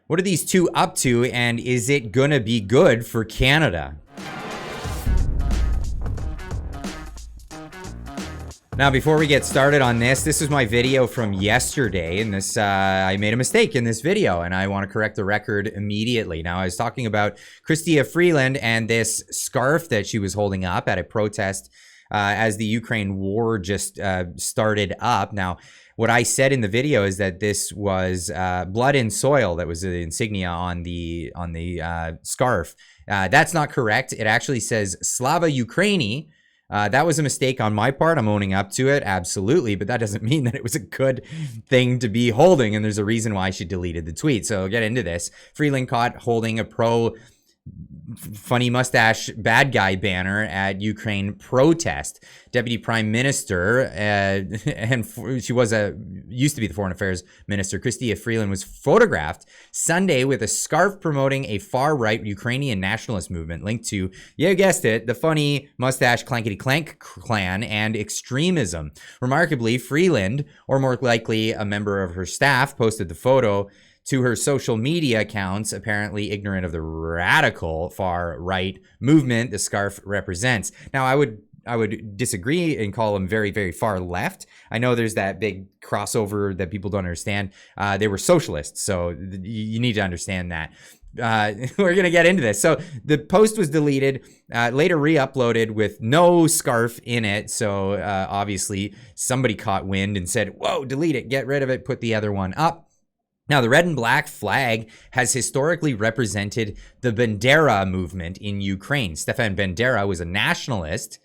What are these two up to, and is it gonna be good for Canada? Now, before we get started on this is my video from yesterday, and this I made a mistake in this video, and I want to correct the record immediately. Now, I was talking about Chrystia Freeland and this scarf that she was holding up at a protest as the Ukraine war just started up. Now, what I said in the video is that this was blood and soil that was the insignia on the scarf. That's not correct. It actually says Slava Ukraini. That was a mistake on my part. I'm owning up to it, absolutely, but that doesn't mean that it was a good thing to be holding, and there's a reason why she deleted the tweet. So I'll get into this. Freeland caught holding a funny mustache bad guy banner at Ukraine protest. Deputy Prime Minister and she used to be the Foreign Affairs Minister, Chrystia Freeland, was photographed Sunday with a scarf promoting a far-right Ukrainian nationalist movement linked to, you guessed it, the funny mustache clankety clank clan and extremism. Remarkably, Freeland, or more likely a member of her staff, posted the photo to her social media accounts, apparently ignorant of the radical far-right movement the scarf represents. Now, I would disagree and call them very, very far left. I know there's that big crossover that people don't understand. They were socialists, so you need to understand that. We're going to get into this. So the post was deleted, later re-uploaded with no scarf in it. So obviously somebody caught wind and said, whoa, delete it, get rid of it, put the other one up. Now, the red and black flag has historically represented the Bandera movement in Ukraine. Stefan Bandera was a nationalist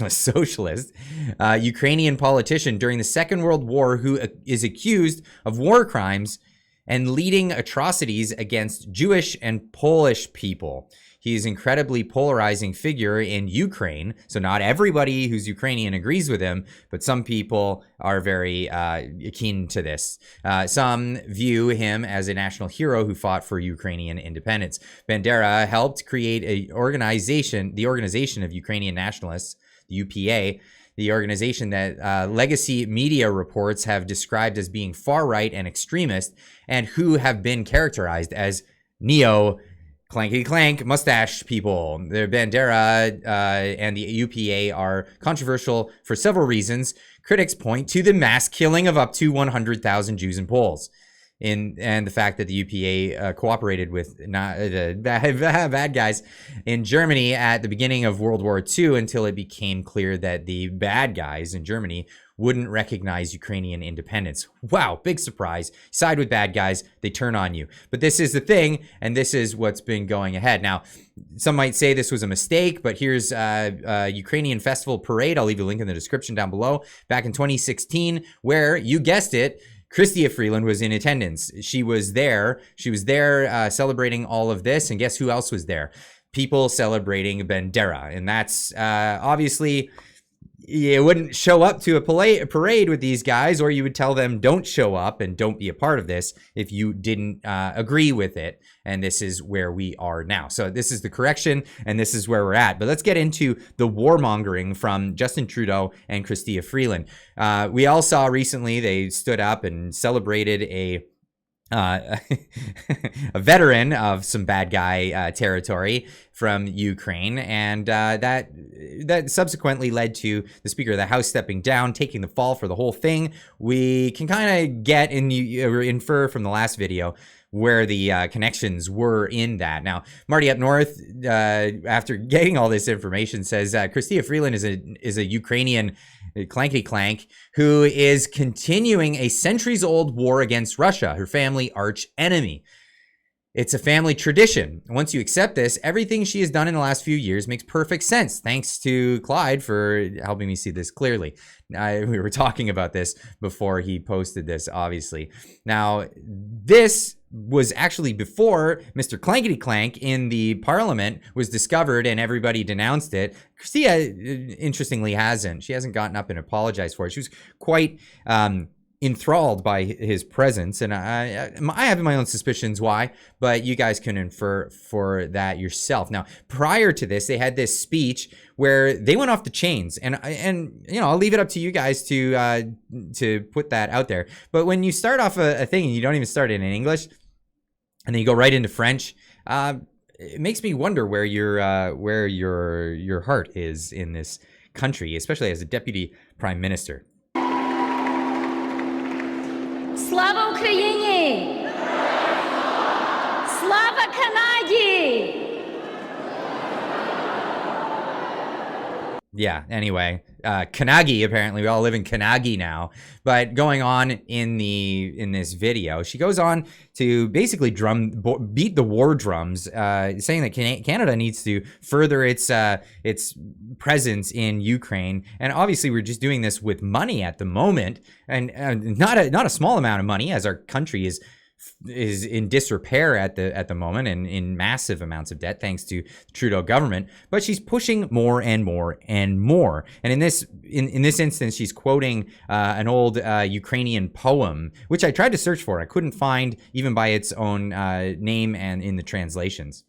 socialist, Ukrainian politician during the Second World War who is accused of war crimes and leading atrocities against Jewish and Polish people. He's an incredibly polarizing figure in Ukraine. So not everybody who's Ukrainian agrees with him, but some people are very keen to this. Some view him as a national hero who fought for Ukrainian independence. Bandera helped create the Organization of Ukrainian Nationalists, the UPA, the organization that legacy media reports have described as being far-right and extremist, and who have been characterized as clankety clank mustache people. The Bandera and the UPA are controversial for several reasons. Critics point to the mass killing of up to 100,000 Jews and Poles, and the fact that the UPA cooperated with the bad guys in Germany at the beginning of World War II until it became clear that the bad guys in Germany wouldn't recognize Ukrainian independence. Wow, big surprise. Side with bad guys, they turn on you. But this is the thing, and this is what's been going ahead. Now, some might say this was a mistake, but here's a Ukrainian festival parade. I'll leave a link in the description down below. Back in 2016, where, you guessed it, Chrystia Freeland was in attendance. She was there. She was there celebrating all of this, and guess who else was there? People celebrating Bandera, and that's obviously... You wouldn't show up to a parade with these guys, or you would tell them don't show up and don't be a part of this if you didn't agree with it. And this is where we are now. So this is the correction, and this is where we're at. But let's get into the warmongering from Justin Trudeau and Chrystia Freeland. We all saw recently they stood up and celebrated a veteran of some bad guy territory from Ukraine, and that subsequently led to the Speaker of the House stepping down, taking the fall for the whole thing. We can kind of get infer from the last video where the connections were in that. Now, Marty up north, after getting all this information, says Chrystia Freeland is a Ukrainian clankety clank who is continuing a centuries-old war against Russia, her family arch enemy. It's a family tradition. Once you accept this, everything she has done in the last few years makes perfect sense. Thanks to Clyde for helping me see this clearly. We were talking about this before he posted this, obviously. Now, this was actually before Mr. Clankety Clank in the parliament was discovered and everybody denounced it. Chrystia, interestingly, hasn't. She hasn't gotten up and apologized for it. She was quite enthralled by his presence, and I have my own suspicions why, but you guys can infer for that yourself. Now, prior to this, they had this speech where they went off the chains, and you know, I'll leave it up to you guys to put that out there. But when you start off a thing and you don't even start it in English, and then you go right into French. It makes me wonder where your heart is in this country, especially as a deputy prime minister. Slava Ukraini! Slava Kanagi! Yeah, anyway, Kannagi, apparently we all live in Kannagi now. But going on in this video, she goes on to basically beat the war drums, saying that Canada needs to further its presence in Ukraine. And obviously we're just doing this with money at the moment, and not a small amount of money, as our country is in disrepair at the moment and in massive amounts of debt thanks to the Trudeau government. But she's pushing more and more and more. And in this instance, she's quoting an old Ukrainian poem, which I tried to search for. I couldn't find even by its own name and in the translations.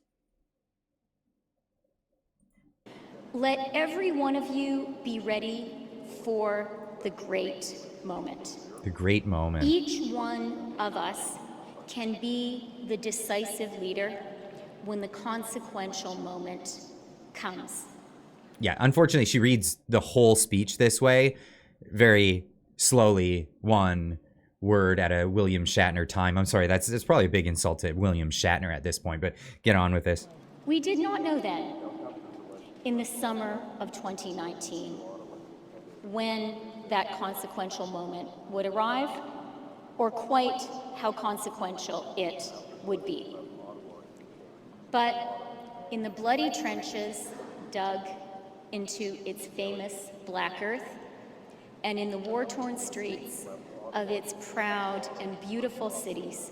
Let every one of you be ready for the great moment. The great moment. Each one of us can be the decisive leader when the consequential moment comes. Yeah, unfortunately, she reads the whole speech this way, very slowly, one word at a William Shatner time. I'm sorry, that's probably a big insult to William Shatner at this point, but get on with this. We did not know then, in the summer of 2019, when that consequential moment would arrive, or quite how consequential it would be. But in the bloody trenches dug into its famous Black Earth, and in the war-torn streets of its proud and beautiful cities,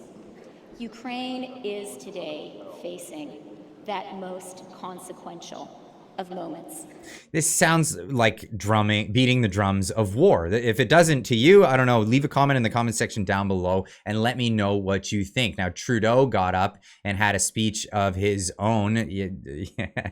Ukraine is today facing that most consequential of moments. This sounds like beating the drums of war. If it doesn't to you, I don't know, leave a comment in the comment section down below and let me know what you think. Now, Trudeau got up and had a speech of his own. Yeah,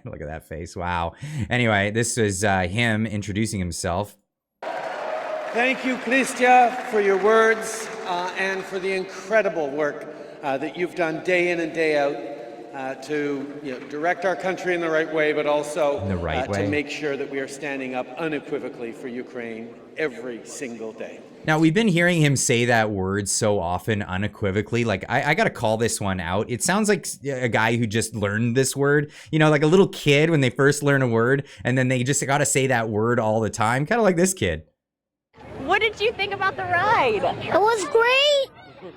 look at that face. Wow. Anyway, this is him introducing himself. Thank you, Chrystia, for your words and for the incredible work that you've done day in and day out to direct our country in the right way, but also to make sure that we are standing up unequivocally for Ukraine every single day. Now, we've been hearing him say that word so often, unequivocally. Like, I got to call this one out. It sounds like a guy who just learned this word, you know, like a little kid when they first learn a word and then they just got to say that word all the time, kind of like this kid. What did you think about the ride? It was great.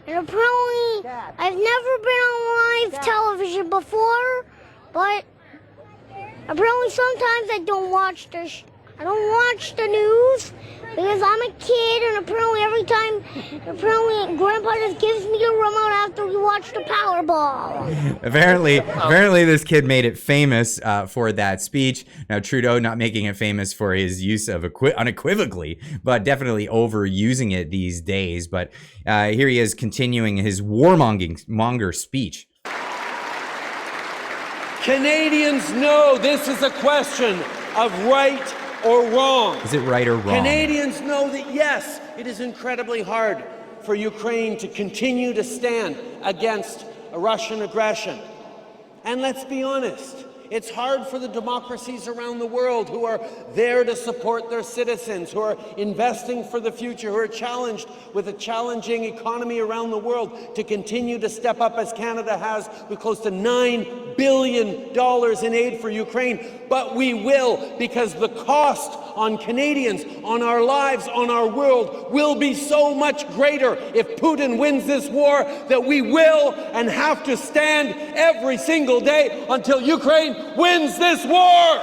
And apparently, I've never been on live television before, but apparently sometimes I don't watch the news because I'm a kid, and apparently Grandpa just gives me a remote after we watch the Powerball. Apparently this kid made it famous for that speech. Now, Trudeau not making it famous for his use of unequivocally, but definitely overusing it these days. But here he is continuing his warmonger speech. Canadians know this is a question of right or wrong. Is it right or wrong? Canadians know that, yes, it is incredibly hard for Ukraine to continue to stand against Russian aggression. And let's be honest, it's hard for the democracies around the world who are there to support their citizens, who are investing for the future, who are challenged with a challenging economy around the world to continue to step up as Canada has with close to $9 billion in aid for Ukraine. But we will, because the cost on Canadians, on our lives, on our world will be so much greater if Putin wins this war that we will and have to stand every single day until Ukraine wins this war.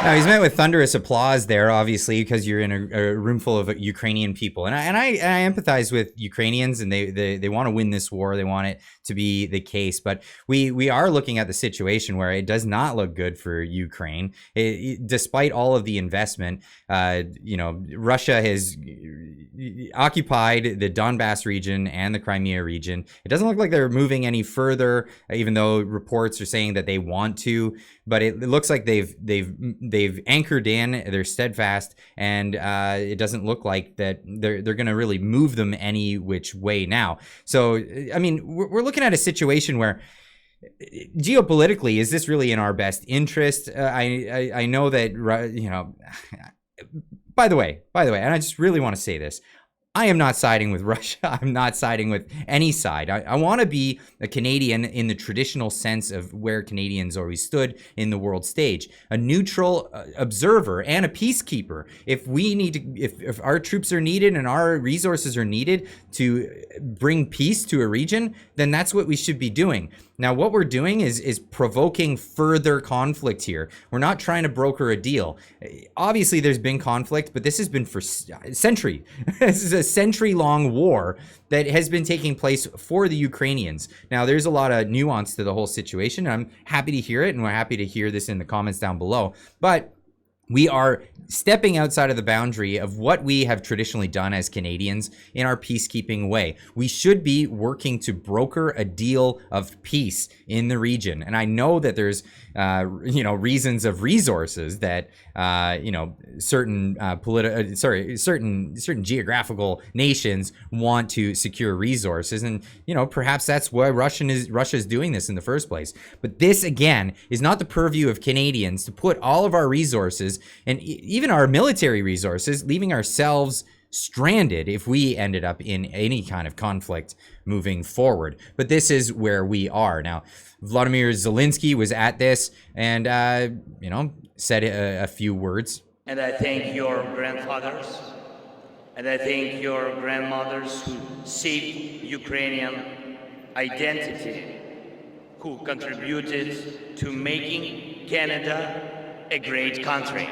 Now, he's met with thunderous applause there, obviously, because you're in a room full of Ukrainian people. And I empathize with Ukrainians, and they want to win this war. They want it to be the case. But we are looking at the situation where it does not look good for Ukraine. Despite all of the investment, Russia has occupied the Donbass region and the Crimea region. It doesn't look like they're moving any further, even though reports are saying that they want to. But it looks like they've they've anchored in, they're steadfast, and it doesn't look like that they're going to really move them any which way now. So, I mean, we're looking at a situation where geopolitically, is this really in our best interest? I know that, you know, by the way, and I just really want to say this. I am not siding with Russia. I'm not siding with any side. I want to be a Canadian in the traditional sense of where Canadians always stood in the world stage, a neutral observer and a peacekeeper. If we need to, if our troops are needed and our resources are needed to bring peace to a region, then that's what we should be doing. Now, what we're doing is provoking further conflict here. We're not trying to broker a deal. Obviously, there's been conflict, but this has been for a century. This is a century-long war that has been taking place for the Ukrainians. Now, there's a lot of nuance to the whole situation. I'm happy to hear it, and we're happy to hear this in the comments down below. But we are stepping outside of the boundary of what we have traditionally done as Canadians in our peacekeeping way. We should be working to broker a deal of peace in the region. And I know that there's, you know, reasons of resources that, you know, certain certain geographical nations want to secure resources. And, you know, perhaps that's why Russia's doing this in the first place. But this, again, is not the purview of Canadians to put all of our resources and even our military resources, leaving ourselves stranded if we ended up in any kind of conflict moving forward. But this is where we are now. Vladimir Zelensky was at this and, you know, said a few words. And I thank your grandfathers and I thank your grandmothers who saved Ukrainian identity, who contributed to making Canada a great country.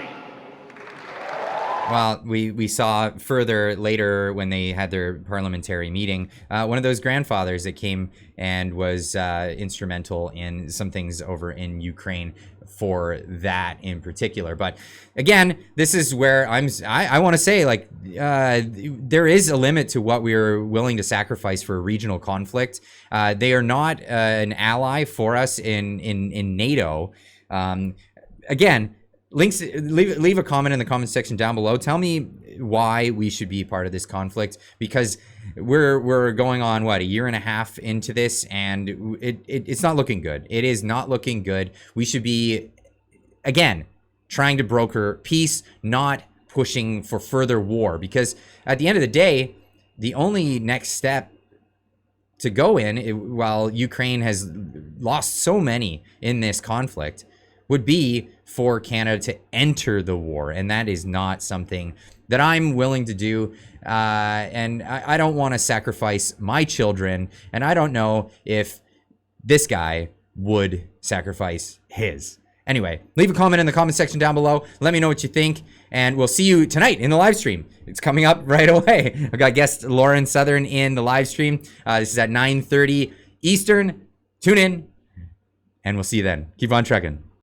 Well, we saw further later when they had their parliamentary meeting, one of those grandfathers that came and was instrumental in some things over in Ukraine for that in particular. But again, this is where I want to say, like, there is a limit to what we are willing to sacrifice for a regional conflict. They are not an ally for us in NATO. Again, links, leave a comment in the comment section down below. Tell me why we should be part of this conflict, because we're going on, what, a year and a half into this, and it's not looking good. It is not looking good. We should be, again, trying to broker peace, not pushing for further war, because at the end of the day, the only next step to go in, while Ukraine has lost so many in this conflict, would be for Canada to enter the war. And that is not something that I'm willing to do. And I don't want to sacrifice my children. And I don't know if this guy would sacrifice his. Anyway, leave a comment in the comment section down below. Let me know what you think. And we'll see you tonight in the live stream. It's coming up right away. I've got guest Lauren Southern in the live stream. This is at 9:30 Eastern. Tune in, and we'll see you then. Keep on trekking.